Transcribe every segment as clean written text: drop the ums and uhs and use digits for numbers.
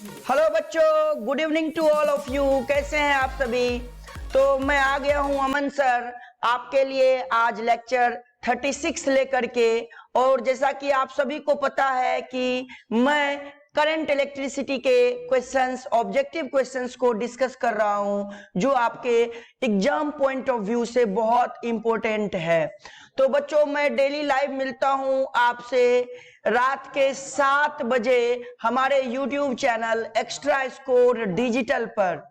Hello बच्चों, good evening to all of you. कैसे हैं आप सभी? तो मैं आ गया हूं अमन सर आपके लिए आज लेक्चर 36 लेकर के। और जैसा कि आप सभी को पता है कि मैं करंट इलेक्ट्रिसिटी के क्वेश्चंस, ऑब्जेक्टिव क्वेश्चंस को डिस्कस कर रहा हूं जो आपके एग्जाम पॉइंट ऑफ व्यू से बहुत इंपॉर्टेंट है। तो बच्चों, मैं डेली लाइव मिलता हूं आपसे रात के 7 बजे हमारे YouTube channel extra score digital पर।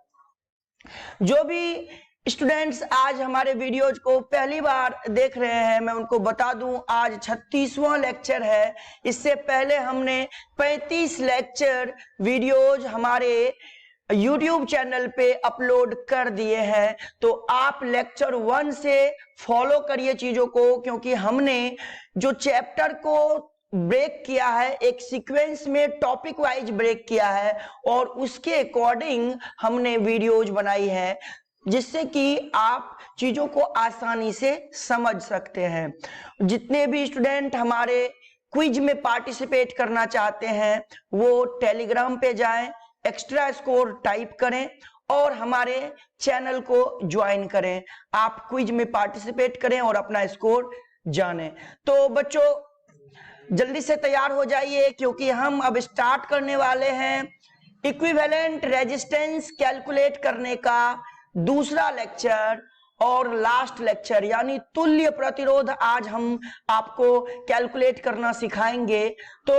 जो भी स्टूडेंट्स आज हमारे वीडियोज को पहली बार देख रहे हैं, मैं उनको बता दूं आज 36वां लेक्चर है। इससे पहले हमने 35 लेक्चर वीडियोज हमारे YouTube चैनल पे अपलोड कर दिए हैं। तो आप लेक्चर 1 से फॉलो करिए चीजों को, क्योंकि हमने जो चैप्टर को ब्रेक किया है एक सीक्वेंस में, टॉपिक वाइज ब्रेक किया है और उसके अकॉर्डिंग हमने वीडियोज बनाई है जिससे कि आप चीजों को आसानी से समझ सकते हैं। जितने भी स्टूडेंट हमारे क्विज में पार्टिसिपेट करना चाहते हैं वो टेलीग्राम पे जाएं, एक्स्ट्रा स्कोर टाइप करें और हमारे चैनल को ज्वाइन करें। आप क्विज में पार्टिसिपेट करें और अपना स्कोर जानें। तो बच्चों, जल्दी से तैयार हो जाइए क्योंकि हम अब स्टार्ट करने वाले हैं इक्विवेलेंट रेजिस्टेंस कैलकुलेट करने का दूसरा लेक्चर और लास्ट लेक्चर, यानी तुल्य प्रतिरोध आज हम आपको कैलकुलेट करना सिखाएंगे। तो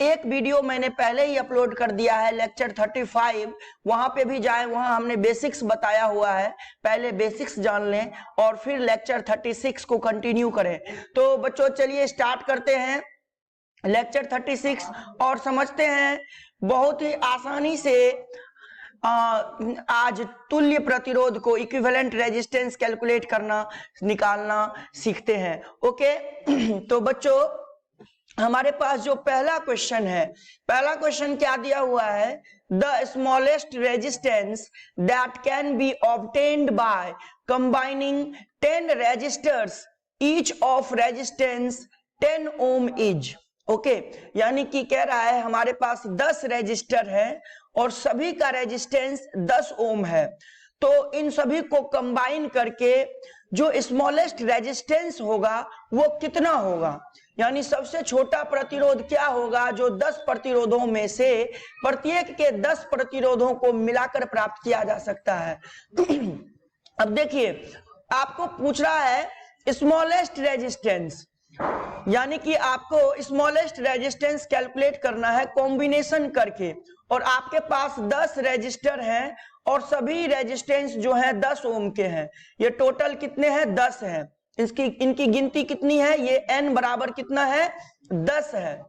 एक वीडियो मैंने पहले ही अपलोड कर दिया है लेक्चर 35, वहां पे भी जाएं, वहां हमने बेसिक्स बताया हुआ है। पहले बेसिक्स जान लें और फिर लेक्चर 36 को कंटिन्यू करें। तो बच्चों चलिए स्टार्ट करते हैं लेक्चर 36 और समझते हैं बहुत ही आसानी से आज तुल्य प्रतिरोध को, इक्विवेलेंट रेजिस्टेंस कैलकुलेट करना, निकालना सीखते हैं। ओके तो बच्चों, हमारे पास जो पहला क्वेश्चन है, पहला क्वेश्चन क्या दिया हुआ है? The smallest resistance that can be obtained by combining 10 resistors each of resistance 10 ohm is. Okay, यानी कि कह रहा है हमारे पास 10 रेजिस्टर है और सभी का रेजिस्टेंस 10 ओम है। तो इन सभी को कंबाइन करके जो स्मॉलेस्ट रेजिस्टेंस होगा वो कितना होगा, यानी सबसे छोटा प्रतिरोध क्या होगा जो 10 प्रतिरोधों में से प्रत्येक के 10 प्रतिरोधों को मिलाकर प्राप्त किया जा सकता है। अब देखिए, आपको पूछ रहा है स्मॉलेस्ट रेजिस्टेंस, यानी कि आपको स्मॉलेस्ट रेजिस्टेंस कैलकुलेट करना है कॉम्बिनेशन करके। और आपके पास 10 रेजिस्टर हैं और सभी रेजिस्टेंस जो है 10 ओम के हैं। ये टोटल कितने हैं? 10 है। इनकी गिनती कितनी है? ये n बराबर कितना है? 10 है।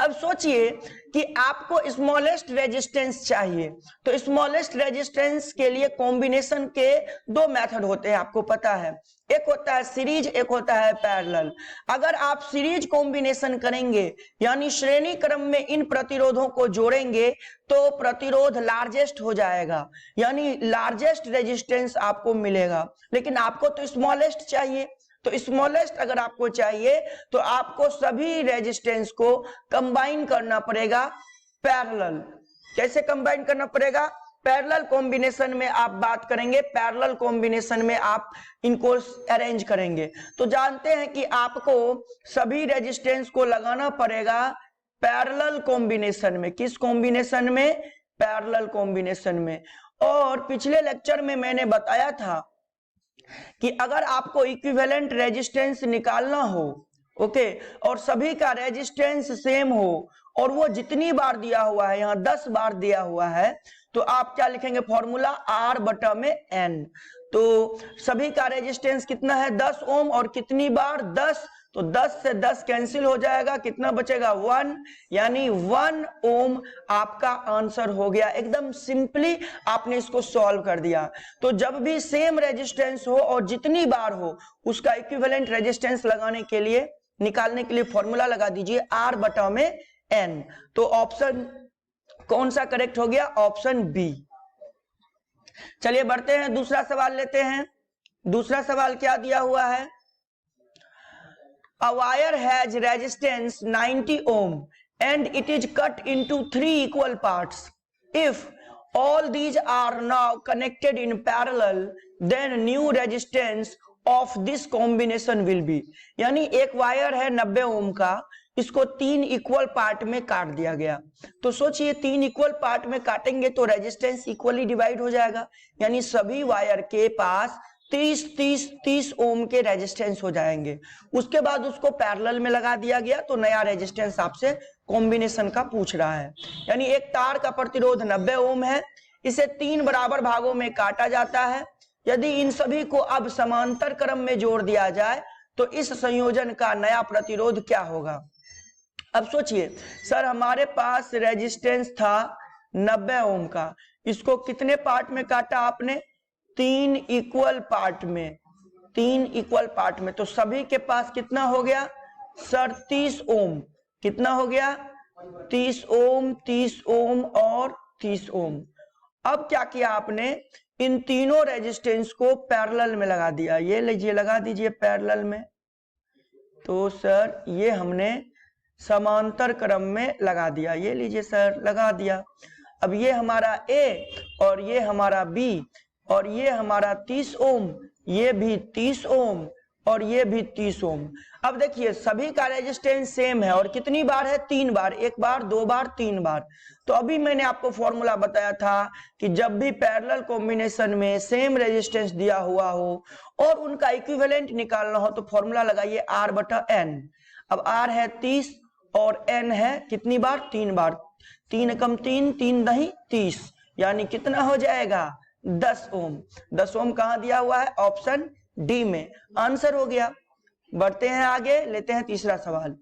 अब सोचिए कि आपको स्मॉलेस्ट रेजिस्टेंस चाहिए, तो स्मॉलेस्ट रेजिस्टेंस के लिए कॉम्बिनेशन के 2 मेथड होते हैं, आपको पता है। एक होता है सीरीज, एक होता है पैरेलल। अगर आप सीरीज कॉम्बिनेशन करेंगे, यानी श्रेणी क्रम में इन प्रतिरोधों को जोड़ेंगे, तो प्रतिरोध लार्जेस्ट हो जाएगा, यानी लार्जेस्ट रेजिस्टेंस आपको मिलेगा। लेकिन आपको तो स्मॉलेस्ट चाहिए, तो स्मॉलेस्ट अगर आपको चाहिए तो आपको सभी रेजिस्टेंस को कंबाइन करना पड़ेगा पैरेलल। कैसे कंबाइन करना पड़ेगा? पैरेलल कॉम्बिनेशन में आप बात करेंगे, पैरेलल कॉम्बिनेशन में आप इनको अरेंज करेंगे। तो जानते हैं कि आपको सभी रेजिस्टेंस को लगाना पड़ेगा पैरेलल कॉम्बिनेशन में। किस कॉम्बिनेशन में? पैरेलल कॉम्बिनेशन में। और पिछले लेक्चर में मैंने बताया था कि अगर आपको इक्विवेलेंट रेजिस्टेंस निकालना हो, ओके, और सभी का रेजिस्टेंस सेम हो और वो जितनी बार दिया हुआ है, यहाँ 10 बार दिया हुआ है, तो आप क्या लिखेंगे? फॉर्मूला R बटा में N। तो सभी का रेजिस्टेंस कितना है? 10 ओम और कितनी बार? 10। तो 10 से 10 कैंसिल हो जाएगा, कितना बचेगा? 1, यानी 1 ओम आपका आंसर हो गया। एकदम सिंपली आपने इसको सॉल्व कर दिया। तो जब भी सेम रेजिस्टेंस हो और जितनी बार हो, उसका इक्विवेलेंट रेजिस्टेंस लगाने के लिए, निकालने के लिए फॉर्मूला लगा दीजिए R बटा में N। तो ऑप्शन कौन सा करेक्ट हो गया? Option B. चलिए बढ़ते हैं, दूसरा सवाल लेते हैं। दूसरा सवाल क्या दिया हुआ है? A wire has resistance 90 ohm and it is cut into 3 equal parts. If all these are now connected in parallel, then new resistance of this combination will be, यानी एक वायर है 90 ओम का, इसको 3 इक्वल पार्ट में काट दिया गया। तो सोचिए 3 इक्वल पार्ट में काटेंगे तो रेजिस्टेंस इक्वली डिवाइड हो जाएगा, यानी सभी वायर के पास 30 ओम के रेजिस्टेंस हो जाएंगे। उसके बाद उसको पैरेलल में लगा दिया गया तो नया रेजिस्टेंस आपसे कॉम्बिनेशन का पूछ रहा है। यानी एक तार का प्रतिरोध 90 ओम है, इसे 3 बराबर भागों में काटा जाता है। यदि इन सभी को अब समांतर क्रम में जोड़ दिया जाए तो इस संयोजन का नया प्रतिरोध क्या होगा। अब सोचिए सर, हमारे पास रेजिस्टेंस था 90 ओम का, इसको कितने पार्ट में काटा आपने, 3 इक्वल पार्ट में, 3 इक्वल पार्ट में। तो सभी के पास कितना हो गया सर, 30 ओम। कितना हो गया, 30 ओम, 30 ओम और 30 ओम। अब क्या किया आपने, इन तीनों रेजिस्टेंस को पैरेलल में लगा दिया। ये लीजिए, लगा दीजिए पैरेलल में। तो सर ये हमने समांतर क्रम में लगा दिया, ये लीजिए सर, लगा दिया। अब ये हमारा ए और ये हमारा बी और ये हमारा 30 ओम, ये भी 30 ओम और ये भी 30 ओम। अब देखिए सभी का रेजिस्टेंस सेम है और कितनी बार है, 3 बार, 1 बार, 2 बार, 3 बार। तो अभी मैंने आपको फॉर्मूला बताया था कि जब भी पैरेलल कॉम्बिनेशन में सेम रेजिस्टेंस दिया हुआ हो और उनका इक्विवेलेंट निकालना हो तो फॉर्मूला लगाइए R/N। अब R है 30 और N है कितनी बार, 3 बार। 3 कम 3, 3 दही 30, यानी कितना हो जाएगा, 10 ओम। 10 ओम कहां दिया हुआ है, ऑप्शन डी में। आंसर हो गया। बढ़ते हैं आगे, लेते हैं तीसरा सवाल।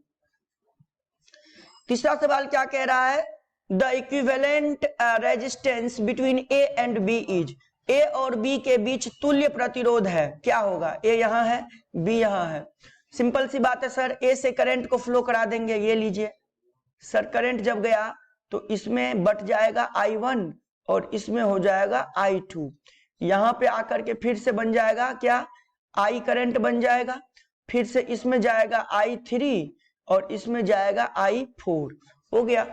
तीसरा सवाल क्या कह रहा है, the equivalent resistance between A and B is, A और बी के बीच तुल्य प्रतिरोध है, क्या होगा, ए यहां है, बी यहां है। सिंपल सी बात है सर, ए से करंट को फ्लो करा देंगे। ये लीजिए सर, करंट जब गया तो इसमें बट जाएगा I1 और इसमें हो जाएगा I2। यहां पे आकर के फिर से बन जाएगा क्या, I करंट बन जाएगा, फिर से इसमें जाएगा I3 और इसमें जाएगा I4। हो गया।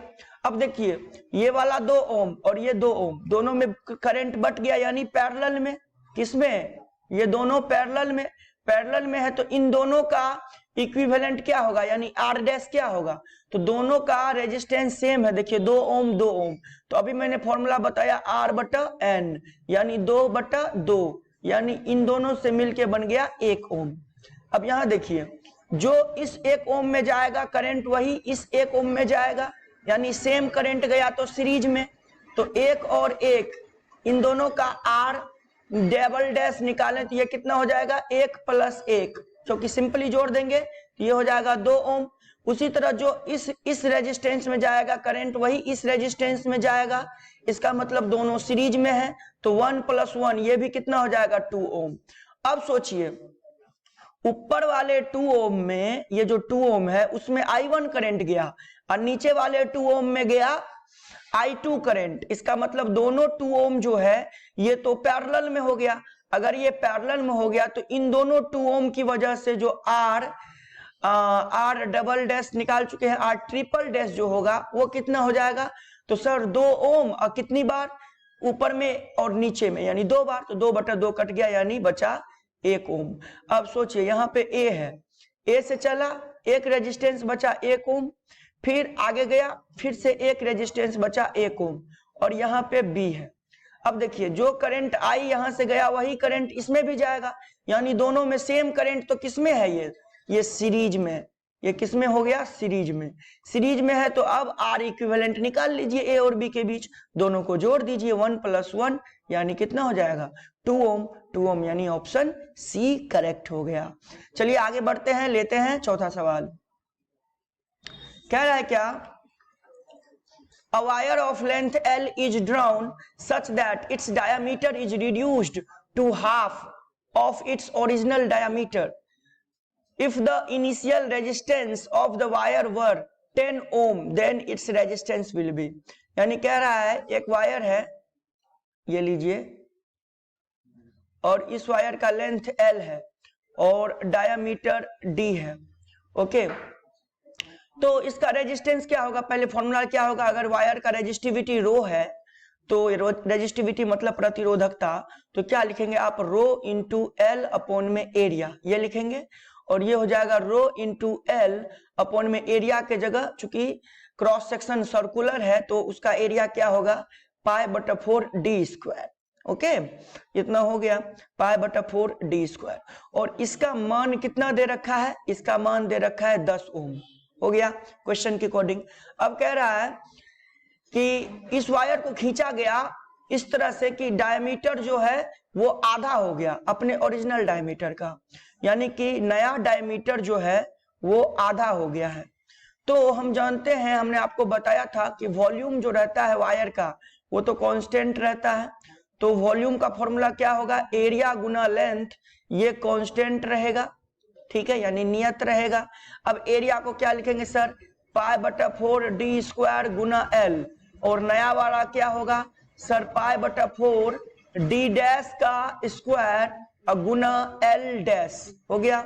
अब देखिए ये वाला 2 ओम और ये 2 ओम, दोनों में करंट बट गया, यानी पैरेलल में। किसमें, ये दोनों पैरेलल में, पैरेलल में है तो इन दोनों का इक्विवेलेंट क्या होगा, यानी R डैश क्या होगा। तो दोनों का रेजिस्टेंस सेम है, देखिए 2 ओम 2 ओम। तो अभी मैंने फॉर्मूला बताया R/N, यानी 2/2, यानी इन दोनों से मिलके बन गया 1 ओम। अब यहां देखिए, जो इस 1 ओम में जाएगा करंट वही इस 1 ओम में जाएगा, यानी सेम करंट गया तो सीरीज में। तो 1 और 1, इन दोनों का R डबल डैश निकालें तो ये कितना हो जाएगा, 1 + 1, क्योंकि सिंपली जोड़ देंगे तो ये हो जाएगा 2 ओम। उसी तरह जो इस रेजिस्टेंस में जाएगा करंट वही इस रेजिस्टेंस में जाएगा, इसका मतलब दोनों सीरीज में है। तो 1 + 1 ये भी कितना हो जाएगा, 2 ओम। अब सोचिए ऊपर वाले 2 ओम में, ये जो 2 ओम है उसमें I1 करंट गया और नीचे वाले 2 ओम में गया I2 करंट। इसका मतलब दोनों 2 ओम जो है ये तो पैरेलल में हो गया। अगर ये पैरेलल में हो गया तो इन दोनों 2 ओम की वजह से जो R डबल डैश निकाल चुके हैं, R ट्रिपल डैश जो होगा वो कितना हो जाएगा। तो सर 2 ओम और कितनी बार, ऊपर में और नीचे में, यानी 2 बार। तो 2/2 कट गया, यानी बचा 1 ओम। अब सोचिए यहाँ पे ए है, ए से चला, एक रेजिस्टेंस बचा 1 ओम, फिर आगे गया, फिर से एक रेजिस्टेंस बचा 1 ओम, और यहाँ पे बी है। अब देखिए जो करंट आई यहां से गया वही करंट इसमें भी जाएगा, यानी दोनों में सेम करंट। तो किसमें है ये सीरीज में। ये किसमें हो गया, सीरीज में। सीरीज में है तो अब आर इक्विवेलेंट निकाल लीजिए ए और बी के बीच, दोनों को जोड़ दीजिए 1 + 1, यानी कितना हो जाएगा 2 ओम। 2 ओम यानी ऑप्शन सी करेक्ट हो गया। चलिए आगे बढ़ते हैं, लेते हैं चौथा सवाल। कह रहा है क्या, A wire of length L is drawn such that its diameter is reduced to half of its original diameter. If the initial resistance of the wire were 10 ohm, then its resistance will be. यानी कह रहा है एक wire है, ये लीजिए, और इस वायर का लेंथ L है और डायामीटर D है। ओके, तो इसका रेजिस्टेंस क्या होगा, पहले फॉर्मूला क्या होगा, अगर वायर का रेजिस्टिविटी रो है तो रेजिस्टिविटी मतलब प्रतिरोधकता, तो क्या लिखेंगे आप, रो इंटू एल अपॉन में एरिया, ये लिखेंगे। और ये हो जाएगा रो इंटू एल अपॉन में एरिया के जगह, चूंकि क्रॉस सेक्शन सर्कुलर है तो उसका एरिया क्या होगा, पाई बटा 4 डी स्क्वायर। ओके, इतना हो गया, पाई बटा 4 डी स्क्वायर। और इसका मान कितना दे रखा है, इसका मान दे रखा है 10 ओम। हो गया क्वेश्चन के अकॉर्डिंग। अब कह रहा है कि इस वायर को खींचा गया इस तरह से कि डायमीटर जो है वो आधा हो गया अपने ओरिजिनल डायमीटर का, यानी कि नया डायमीटर जो है वो आधा हो गया है। तो हम जानते हैं, हमने आपको बताया था कि वॉल्यूम जो रहता है वायर का वो तो कांस्टेंट रहता है। तो वॉल्यूम का फॉर्मूला क्या होगा, एरिया गुना लेंथ, ये कांस्टेंट रहेगा, ठीक है, यानी नियत रहेगा। अब एरिया को क्या लिखेंगे सर, पाई बटा 4 डी स्क्वायर गुना एल, और नया वाला क्या होगा सर, पाई बटा 4 डी डैश का स्क्वायर गुना एल डैश। हो गया,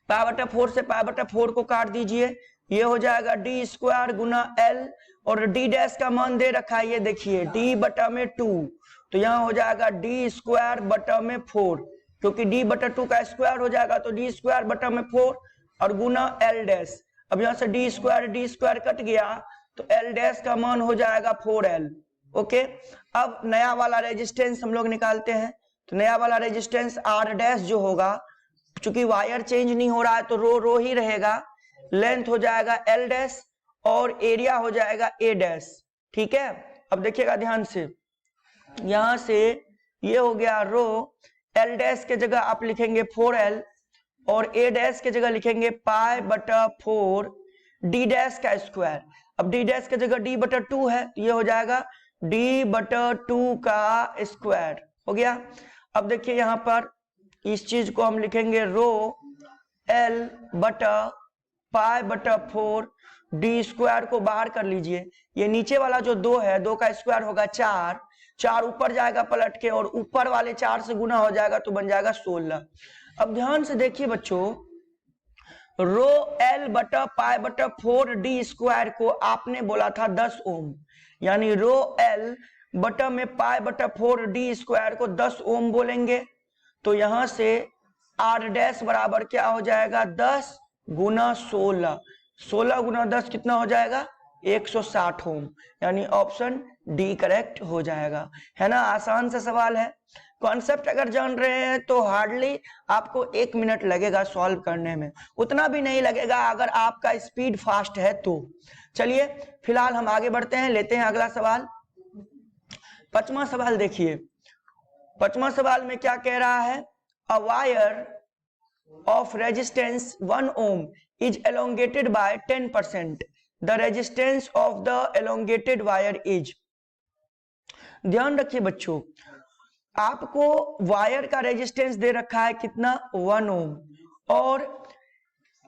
पाई बटा 4 से पाई बटा 4 को काट दीजिए, ये हो जाएगा डी स्क्वायर गुना एल, और डी डैश का मान दे रखा है, ये देखिए डी बटा में 2, तो यहाँ हो जाएगा डी स्क्वायर बटा में 4, क्योंकि डी बटा 2 का स्क्वायर हो जाएगा तो डी स्क्वायर बटा में 4 और गुना एल डैश। अब यहाँ से डी स्क्वायर कट गया तो एल डैश का मान हो जाएगा 4L। ओके, अब नया वाला रेजिस्टेंस हम लोग निकालते हैं। तो नया वाला रेजिस्टेंस आर डैश जो होगा, चूंकि वायर चेंज नहीं हो रहा है तो रो ही रहेगा, लेंथ हो जाएगा एल डैश और एरिया हो जाएगा ए डैश। ठीक है, अब देखिएगा ध्यान से, यहां से ये हो गया रो, एल डैश के जगह आप लिखेंगे 4L और ए डैश के जगह लिखेंगे पाई बटा 4 डी डैश का स्क्वायर। अब डी डैश के जगह डी बटा 2 है, ये हो जाएगा डी बटा 2 का स्क्वायर। हो गया। अब देखिए यहां पर इस चीज को हम लिखेंगे रो एल बटा पाई बटा 4 डी स्क्वायर को बाहर कर लीजिए, ये नीचे वाला जो 2 है 2 का स्क्वायर होगा 4, 4 ऊपर जाएगा पलट के और ऊपर वाले 4 से गुना हो जाएगा तो बन जाएगा 16। अब ध्यान से देखिए बच्चों, रो एल बटा पाई बटा 4 डी स्क्वायर को आपने बोला था 10 ओम, यानी रो एल बटा में पाई बटा 4 डी स्क्वायर को 10 ओम बोलेंगे। तो यहां से आर डैश बराबर क्या हो जाएगा, 10 गुना 16, 16 गुना 10 कितना हो जाएगा, 160 ओम, यानी ऑप्शन डी करेक्ट हो जाएगा। है ना, आसान सा सवाल है। कॉन्सेप्ट अगर जान रहे हैं तो हार्डली आपको 1 मिनट लगेगा सॉल्व करने में, उतना भी नहीं लगेगा अगर आपका स्पीड फास्ट है तो। चलिए फिलहाल हम आगे बढ़ते हैं, लेते हैं अगला सवाल। 5वां सवाल देखिए, 5वां सवाल में क्या कह रहा है, a wire of resistance 1 ohm is elongated by 10%. The resistance of the elongated wire is। ध्यान रखिए बच्चों, आपको वायर का रेजिस्टेंस दे रखा है कितना, 1 ओम, और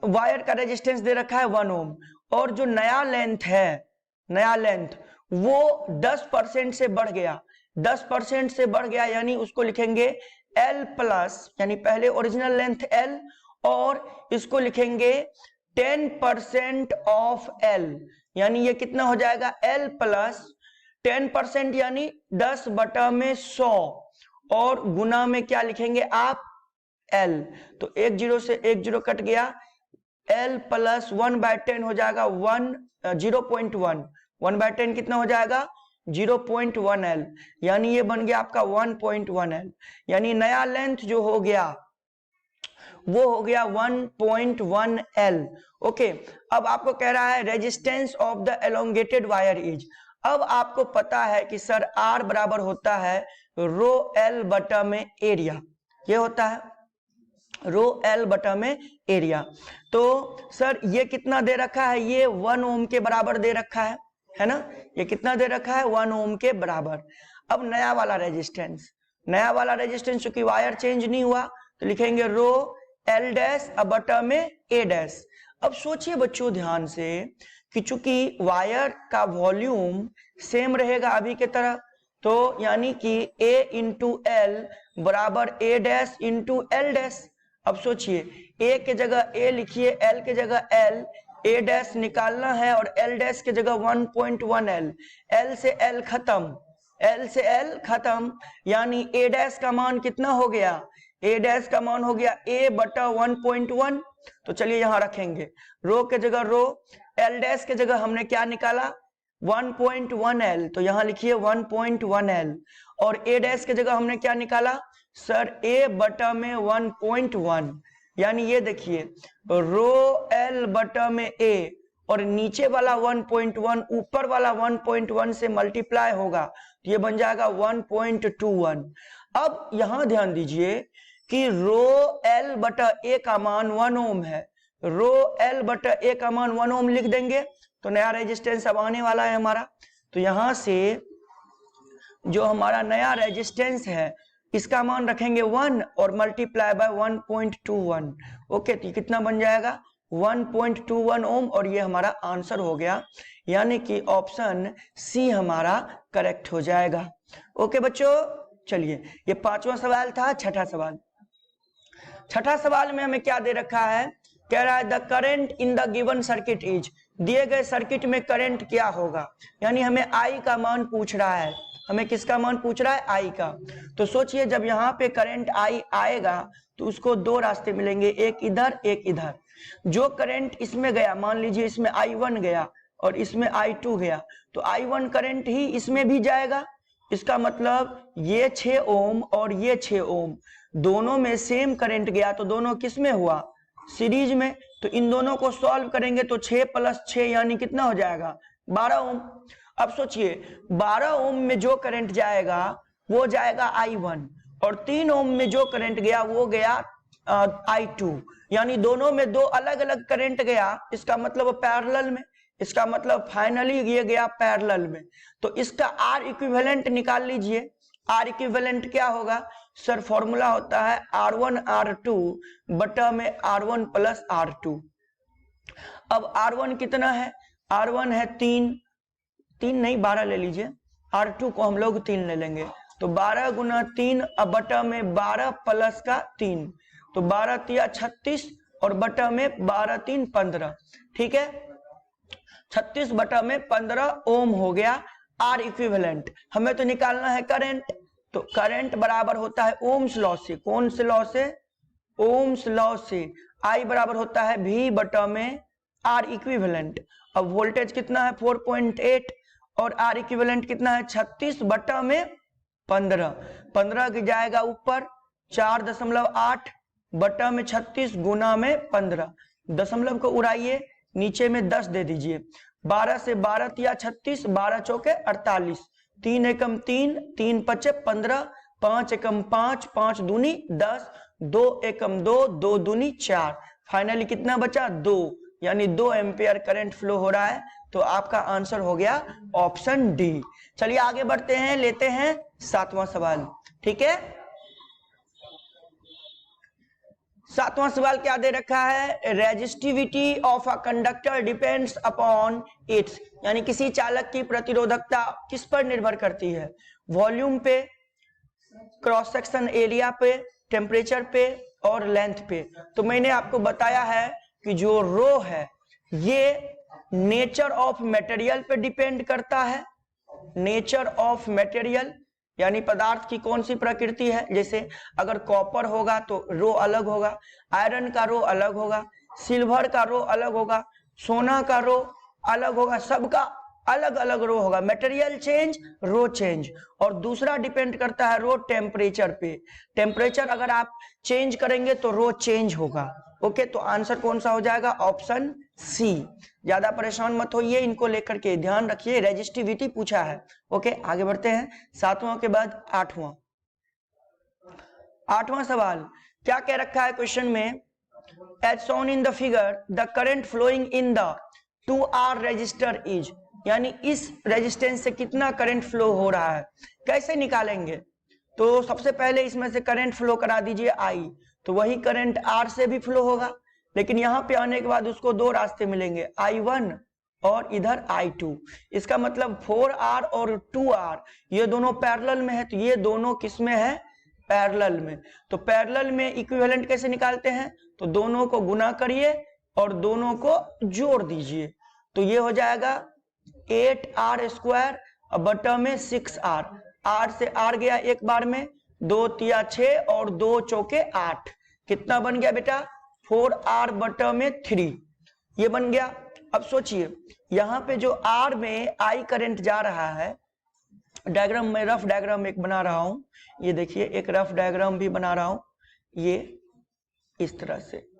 वायर का रेजिस्टेंस दे रखा है 1 ओम, और जो नया लेंथ है, नया लेंथ वो 10% से बढ़ गया, 10% से बढ़ गया, यानी उसको लिखेंगे L प्लस, यानी पहले ओरिजिनल लेंथ L और इसको लिखेंगे 10% ऑफ L, यानी ये कितना हो जाएगा L प्लस 10%, यानी 10 बटा में 100, और गुना में क्या लिखेंगे आप, L। तो 1 0 से 1 0 कट गया, L प्लस 1/10 हो जाएगा 0.1, 1/10 कितना हो जाएगा 0.1L, यानी ये बन गया आपका 1.1L, यानी नया लेंथ जो हो गया वो हो गया 1.1L। ओके, अब आपको कह रहा है resistance of the elongated wire is. अब आपको पता है कि सर R बराबर होता है रो L बटा में एरिया, ये होता है रो L बटा में एरिया। तो सर ये कितना दे रखा है, ये 1 ओम के बराबर दे रखा है ना, ये कितना दे रखा है, 1 ओम के बराबर। अब नया वाला रेजिस्टेंस, नया वाला रेजिस्टेंस चूंकि वायर चेंज नहीं हुआ तो लिखेंगे रो एल डैश बटा में ए डैश। अब सोचिए बच्चों ध्यान से कि चूंकि वायर का वॉल्यूम सेम रहेगा अभी के तरह, तो यानी कि A इंटू एल बराबर ए डैश इंटू एल डैश। अब सोचिए A के जगह A लिखिए, L के जगह L, ए डैश निकालना है और एल डैश की जगह 1.1 एल, एल से एल खत्म, एल से एल खत्म, यानी ए डैश का मान कितना हो गया, ए डैश का मान हो गया ए बटा 1.1। तो चलिए यहां रखेंगे रो के जगह रो, एल डैश के जगह हमने क्या निकाला 1.1 एल, तो यहां लिखिए 1.1 एल, और ए डैश के जगह हमने क्या निकाला सर ए बटा में 1.1, यानी ये देखिए रो एल बटा में ए और नीचे वाला 1.1 ऊपर वाला 1.1 से मल्टीप्लाई होगा तो ये बन जाएगा 1.21। अब यहां ध्यान दीजिए कि रो एल बटा ए का मान 1 ओम है, रो एल बटा ए का मान 1 ओम लिख देंगे तो नया रेजिस्टेंस अब आने वाला है हमारा। तो यहां से जो हमारा नया रेजिस्टेंस है इसका मान रखेंगे 1 और मल्टीप्लाई बाय 1.21। ओके, तो कितना बन जाएगा 1.21 ओम, और ये हमारा आंसर हो गया, यानी कि ऑप्शन सी हमारा करेक्ट हो जाएगा। ओके बच्चों, चलिए ये 5वां सवाल था। छठा सवाल में हमें क्या दे रखा है, कह रहा है the current in the given circuit is, दिए गए सर्किट में करंट क्या होगा, यानी हमें आई का मान पूछ रहा है, हमें किसका मान पूछ रहा है आई का। तो सोचिए जब यहाँ पे करंट आई आएगा तो उसको दो रास्ते मिलेंगे, एक इधर एक इधर। जो करंट इसमें गया, मान लीजिए इसमें I1 गया और इसमें I2 गया, तो I1 करंट ही इसमें भी जाएगा, इसका मतलब ये 6 ओम और ये 6 ओम दोनों में सेम करंट गया, तो दोनों किस में हुआ सीरीज में। तो इन दोनों को सॉल्व करेंगे तो 6 + 6 यानी कितना हो जाएगा 12 ओम। अब सोचिए 12 ओम में जो करंट जाएगा वो जाएगा I1 और 3 ओम में जो करंट गया वो गया I2, यानी दोनों में दो अलग अलग करंट गया, इसका मतलब पैरेलल में, इसका मतलब फाइनली ये गया पैरेलल में। तो इसका R इक्विवेलेंट निकाल लीजिए। R इक्विवेलेंट क्या होगा सर, फॉर्मूला होता है R1 R2 बटा में R1 + R2। अब R1 कितना है, R1 है 3 नहीं 12 ले लीजिए, R2 को हम लोग 3 ले लेंगे, तो 12 × 3 अब बटा में 12 + का 3, तो 12 × 3 = 36 और बटा में 12 × 3 = 15, ठीक है 36 बटा में 15 ओम हो गया R इक्विवेलेंट। हमें तो निकालना है करंट, तो करंट बराबर होता है ओम्स लॉ से, कौन से लॉ से, ओम्स लॉ से। I बराबर होता है V बटा में R इक्विवेलेंट। अब वोल्टेज कितना है 4.8 और R इक्विवेलेंट कितना है 36 बटा में 15, 15 की जाएगा ऊपर 4.8 बटा में 36 गुना में 15, दशमलव को उड़ाइए नीचे में 10 दे दीजिए, 12 से 12 × 36, 12 × 4 = 48, 3 एकम 3, 3 × 5 = 15, 5 एकम 5, 5 दूनी 10, 2 एकम 2, 2 दूनी 4, फाइनली कितना बचा 2, यानी 2 एम्पियर करंट फ्लो हो रहा है। तो आपका आंसर हो गया ऑप्शन डी। चलिए आगे बढ़ते हैं, लेते हैं 7वां सवाल, ठीक है। 7वां सवाल क्या दे रखा है, resistivity of a conductor depends upon its, यानी किसी चालक की प्रतिरोधकता किस पर निर्भर करती है, वॉल्यूम पे, क्रॉस सेक्शन एरिया पे, टेम्परेचर पे और लेंथ पे। तो मैंने आपको बताया है कि जो रो है ये नेचर ऑफ मटेरियल पे डिपेंड करता है, नेचर ऑफ मटेरियल यानी पदार्थ की कौन सी प्रकृति है। जैसे अगर कॉपर होगा तो रो अलग होगा, आयरन का रो अलग होगा, सिल्वर का रो अलग होगा, सोना का रो अलग होगा, सबका अलग अलग रो होगा, मटेरियल चेंज रो चेंज। और दूसरा डिपेंड करता है रो टेम्परेचर पे, टेम्परेचर अगर आप चेंज करेंगे तो रो चेंज होगा। ओके, तो आंसर कौन सा हो जाएगा ऑप्शन सी। ज्यादा परेशान मत होइए, इनको लेकर के ध्यान रखिए, रेजिस्टिविटी पूछा है। ओके, आगे बढ़ते हैं 7वां के बाद 8वां सवाल क्या कह रखा है क्वेश्चन में, as shown in the figure the current flowing in the 2R resistor is, यानी इस रेजिस्टेंस से कितना करंट फ्लो हो रहा है, कैसे निकालेंगे। तो सबसे पहले इसमें से करंट फ्लो करा दीजिए I, तो वही करंट R से भी फ्लो होगा, लेकिन यहां पे आने के बाद उसको दो रास्ते मिलेंगे, I1 और इधर I2। इसका मतलब 4R और 2R ये दोनों पैरेलल में है, तो ये दोनों किस में है पैरेलल में। तो पैरेलल में इक्विवेलेंट कैसे निकालते हैं, तो दोनों को गुना करिए, और दोनों को जोड़ दीजिए तो ये हो जाएगा 8r स्क्वायर और बटा में 6r, r से r गया एक बार में, 2 तिया 6 और 2 चौके 8, कितना बन गया बेटा 4r बटा में 3, ये बन गया। अब सोचिए यहाँ पे जो r में I करंट जा रहा है, डायग्राम में रफ डायग्राम एक बना रहा हूं, ये देखिए एक रफ डायग्राम भी बना रहा हूं, ये इस तरह से।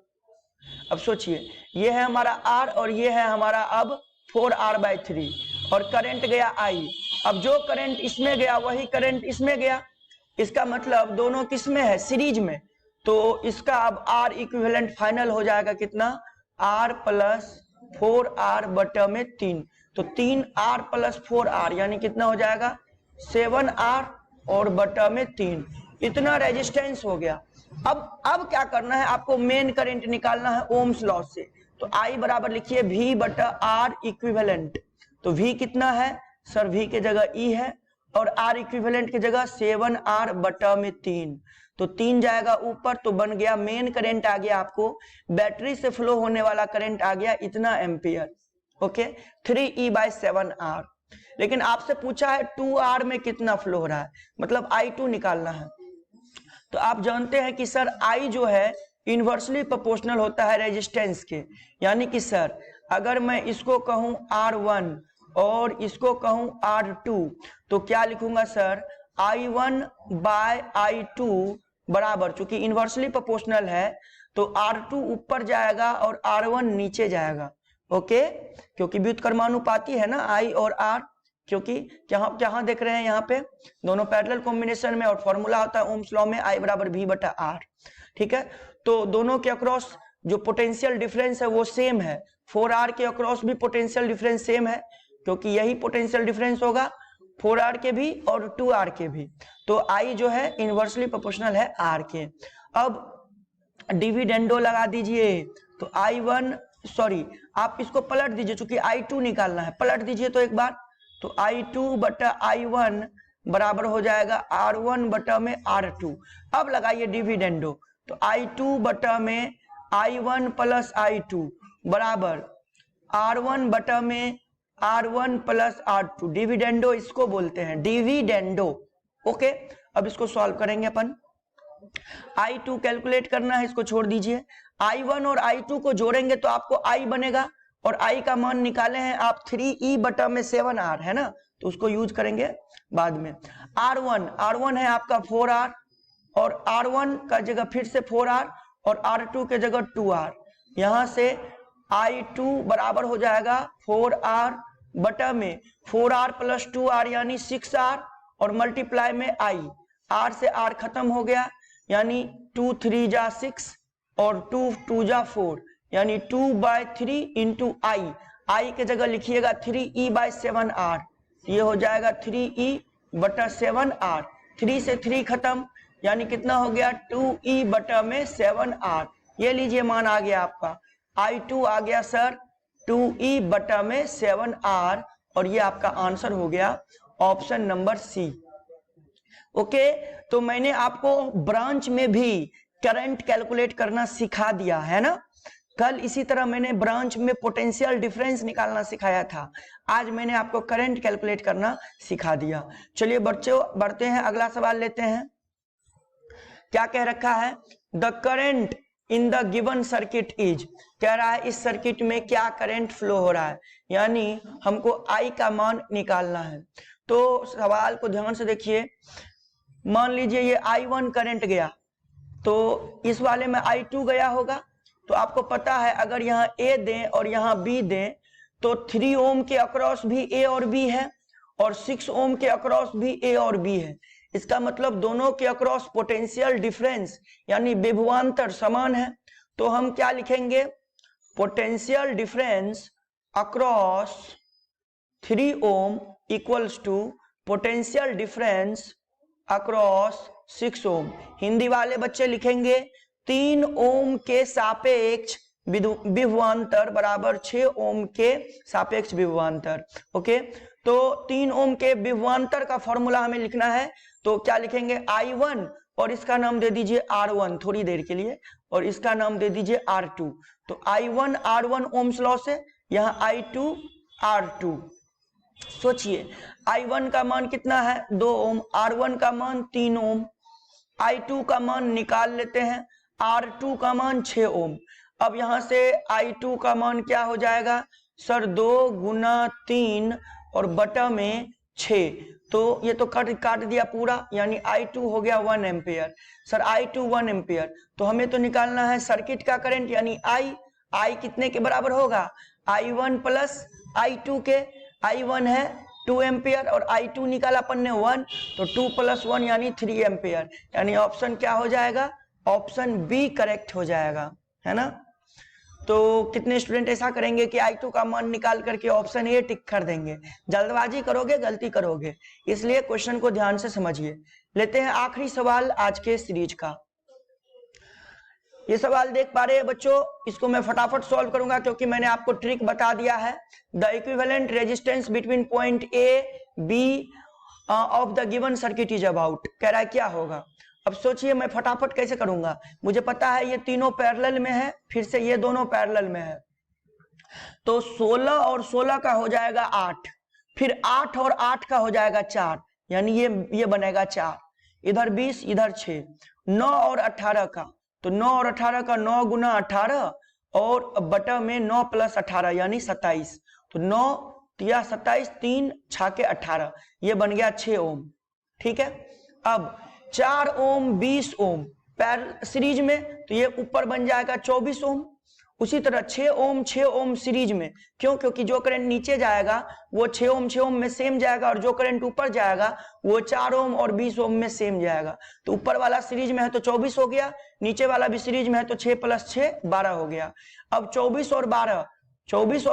अब सोचिए ये है हमारा R और ये है हमारा अब 4r/3 और करंट गया I। अब जो करंट इसमें गया वही करंट इसमें गया, इसका मतलब दोनों किस में है सीरीज में, तो इसका अब R इक्विवेलेंट फाइनल हो जाएगा कितना R + 4r बटा में 3, तो 3r + 4r यानी कितना हो जाएगा 7r और बटा में 3, इतना रेजिस्टेंस हो गया। अब क्या करना है आपको, मेन करंट निकालना है ओम्स लॉ से, तो I बराबर लिखिए V/R इक्विवेलेंट, तो V कितना है सर, V के जगह E है और R इक्विवेलेंट की जगह 7r बटा में 3, तो 3 जाएगा ऊपर, तो बन गया मेन करंट आ गया आपको, बैटरी से फ्लो होने वाला करंट आ गया इतना एम्पियर, ओके 3E/7r। लेकिन आपसे पूछा है 2r में कितना फ्लो हो रहा है, मतलब I2 निकालना है, तो आप जानते हैं कि सर I जो है इनवर्सली प्रोपोर्शनल होता है रेजिस्टेंस के, यानी कि सर अगर मैं इसको कहूं R1 और इसको कहूं R2 तो क्या लिखूंगा सर I1/I2 बराबर, चूंकि इनवर्सली प्रोपोर्शनल है तो R2 ऊपर जाएगा और R1 नीचे जाएगा, ओके, क्योंकि व्युत्क्रमानुपाती है ना I और R, क्योंकि क्या देख रहे हैं यहाँ पे दोनों पैरेलल कॉम्बिनेशन में और फॉर्मूला होता है ओम्स लॉ में I बराबर V/R, ठीक है। तो दोनों के अक्रॉस जो पोटेंशियल डिफरेंस है वो सेम है, 4r के अक्रॉस भी पोटेंशियल डिफरेंस सेम है, क्योंकि यही पोटेंशियल डिफरेंस होगा 4r के भी और 2r के भी, तो I जो है इनवर्सली प्रोपोर्शनल है R के। अब डिविडेंडो लगा दीजिए, तो I1 सॉरी आप इसको पलट दीजिए, चूंकि I2 निकालना है, पलट दीजिए तो एक बार, तो I2/I1 बराबर हो जाएगा R1 बटा में R2। अब लगाइए डिविडेंडो, तो I2 बटा में I1 + I2 बराबर R1 बटा में R1 + R2, डिविडेंडो इसको बोलते हैं डिविडेंडो, ओके। अब इसको सॉल्व करेंगे अपन, I2 कैलकुलेट करना है, इसको छोड़ दीजिए, I1 और I2 को जोड़ेंगे तो आपको I बनेगा और I का मान निकाले हैं आप 3E/7r है ना, तो उसको यूज करेंगे बाद में। R1 है आपका 4r और R1 का जगह फिर से 4r और R2 के जगह 2r, यहां से I2 बराबर हो जाएगा 4r बटा में 4r + 2r यानी 6r और मल्टीप्लाई में I, r से r खत्म हो गया यानी 2 3 जा 6 और 2 2 जा 4 यानी 2/3 इंटू I के जगह लिखिएगा 3E/7r, ये हो जाएगा 3E/7r, 3 से 3 खत्म यानी कितना हो गया 2E/7r, ये लीजिए मान आ गया आपका, I2 आ गया सर 2E/7r और ये आपका आंसर हो गया ऑप्शन नंबर सी, ओके। तो मैंने आपको ब्रांच में भी करंट कैलकुलेट करना सिखा दिया है ना, कल इसी तरह मैंने ब्रांच में पोटेंशियल डिफरेंस निकालना सिखाया था, आज मैंने आपको करंट कैलकुलेट करना सिखा दिया। चलिए बच्चों बढ़ते हैं, अगला सवाल लेते हैं। क्या कह रखा है, the current in the given circuit is, कह रहा है इस सर्किट में क्या करंट फ्लो हो रहा है, यानी हमको I का मान निकालना है। तो सवाल को ध्यान से देखिए, मान लीजिए ये I1 करंट गया तो इस वाले में I2 गया होगा, तो आपको पता है अगर यहाँ A दें और यहाँ B दें तो 3 ओम के अक्रॉस भी A और B है और 6 ओम के अक्रॉस भी A और B है, इसका मतलब दोनों के अक्रॉस पोटेंशियल डिफरेंस यानी विभवांतर समान है, तो हम क्या लिखेंगे, potential difference across 3 ohm equals to potential difference across 6 ohm. Hindi वाले बच्चे लिखेंगे 3 ओम के सापेक्ष विभवांतर बराबर 6 ओम के सापेक्ष विभवांतर, ओके। तो 3 ओम के विभवांतर का फॉर्मूला हमें लिखना है, तो क्या लिखेंगे I1 और इसका नाम दे दीजिए R1 थोड़ी देर के लिए, और इसका नाम दे दीजिए R2। तो I1 R1 ओम्स लॉ से, यहाँ I2 R2। सोचिए I1 का मान कितना है 2 ओम, R1 का मान 3 ओम, I2 का मान निकाल लेते हैं, R2 का मान 6 ओम। अब यहां से I2 का मान क्या हो जाएगा सर 2 गुना 3 और बटा में 6, तो ये तो काट दिया पूरा, यानी I2 हो गया 1 एम्पियर। सर I2 1 एम्पियर, तो हमें तो निकालना है सर्किट का करंट यानी I कितने के बराबर होगा I1 प्लस I2 के। I1 है 2 एम्पियर और I2 निकाला अपन ने 1, तो 2 + 1 यानी 3 एम्पियर, यानी ऑप्शन क्या हो जाएगा, ऑप्शन बी करेक्ट हो जाएगा, है ना। तो कितने स्टूडेंट ऐसा करेंगे कि I2 का मान निकाल करके ऑप्शन ए टिक कर देंगे। जल्दबाजी करोगे गलती करोगे, इसलिए क्वेश्चन को ध्यान से समझिए। लेते हैं आखिरी सवाल आज के सीरीज का। ये सवाल देख पा रहे हैं बच्चों, इसको मैं फटाफट सॉल्व करूंगा क्योंकि मैंने आपको ट्रिक बता दिया है। The equivalent resistance between point A B of the given circuit is about, कह रहा है क्या होगा। अब सोचिए मैं फटाफट कैसे करूंगा, मुझे पता है ये तीनों पैरेलल में है, फिर से ये दोनों पैरेलल में है, तो 16 और 16 का हो जाएगा 8, फिर 8 और 8 का हो जाएगा 4, यानी ये बनेगा 4, इधर 20 इधर 6, 9 और 18 का, तो 9 और 18 का 9 गुना 18 और बटा में 9 + 18 यानी 27, तो 9 या 27 3 छाके 18, ये बन गया 6 ओम। ठीक है, अब 4 ओम 20 ओम सीरीज में, तो ये ऊपर बन जाएगा 24 ओम। उसी तरह 6 ओम सीरीज में, क्यों, क्योंकि जो करंट नीचे जाएगा वो 6 ओम में सेम जाएगा, और जो करंट ऊपर जाएगा वो 4 ओम और 20 ओम में सेम जाएगा। तो ऊपर वाला सीरीज में है तो 24 हो गया, नीचे वाला भी सीरीज में है तो 6 + 6 12 हो गया। अब 24 और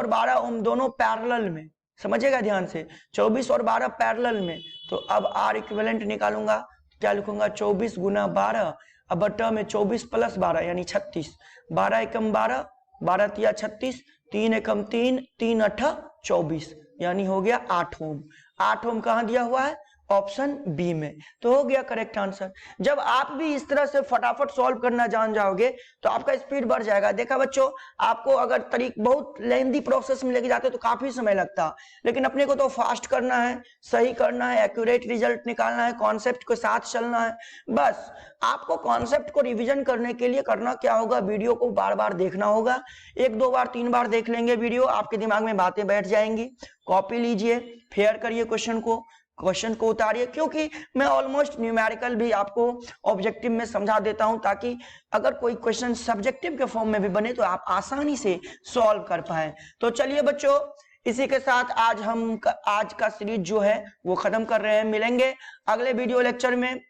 12 ओम दोनों पैरेलल में, समझिएगा ध्यान से, 24 और 12 पैरेलल में, तो अब R इक्विवेलेंट निकालूंगा, क्या लिखूंगा 24 गुना 12, अब बटा में 24 + 12 यानी 36, 12 एकम 12, 12 तिया 36, 3 एकम 3, 3 8 24, यानी हो गया 8 ओम। 8 ओम कहाँ दिया हुआ है, ऑप्शन बी में, तो हो गया करेक्ट आंसर। जब आप भी इस तरह से फटाफट सॉल्व करना जान जाओगे तो आपका स्पीड बढ़ जाएगा। देखा बच्चों, आपको अगर बहुत लेंथी प्रोसेस में लेके जाते तो काफी समय लगता, लेकिन अपने को तो फास्ट करना है, सही करना है, एक्यूरेट रिजल्ट निकालना है, कॉन्सेप्ट के साथ चलना है। बस आपको कॉन्सेप्ट को रिविजन करने के लिए करना क्या होगा, वीडियो को बार बार देखना होगा। 1 2 बार 3 बार देख लेंगे वीडियो, आपके दिमाग में बातें बैठ जाएंगी। कॉपी लीजिए, फेयर करिए क्वेश्चन को उतारिए, क्योंकि मैं ऑलमोस्ट न्यूमेरिकल भी आपको ऑब्जेक्टिव में समझा देता हूं, ताकि अगर कोई क्वेश्चन सब्जेक्टिव के फॉर्म में भी बने तो आप आसानी से सॉल्व कर पाए। तो चलिए बच्चों, इसी के साथ आज का सीरीज जो है वो खत्म कर रहे हैं। मिलेंगे अगले वीडियो लेक्चर में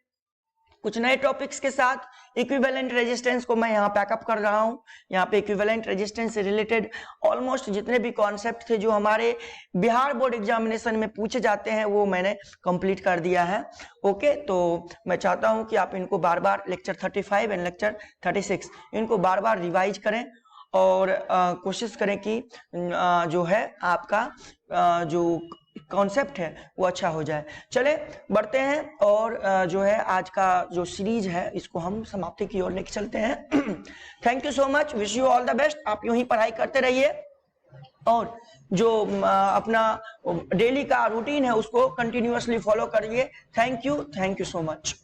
कुछ नए टॉपिक्स के साथ। इक्विवेलेंट रेजिस्टेंस को मैं यहाँ पैकअप कर रहा हूँ। यहाँ पे इक्विवेलेंट रेजिस्टेंस से रिलेटेड ऑलमोस्ट जितने भी कॉन्सेप्ट थे जो हमारे बिहार बोर्ड एग्जामिनेशन में पूछे जाते हैं वो मैंने कंप्लीट कर दिया है। ओके, तो मैं चाहता हूँ कि आप इनको बार बार लेक्चर 35 एंड लेक्चर 36 इनको बार बार रिवाइज करें और कोशिश करें कि जो है आपका जो कॉन्सेप्ट है वो अच्छा हो जाए। चले बढ़ते हैं और जो है आज का जो सीरीज है इसको हम समाप्ति की ओर लेके चलते हैं। Thank you so much, wish you all the best. आप यूं ही पढ़ाई करते रहिए और जो अपना डेली का रूटीन है उसको कंटिन्यूअसली फॉलो करिए। Thank you so much.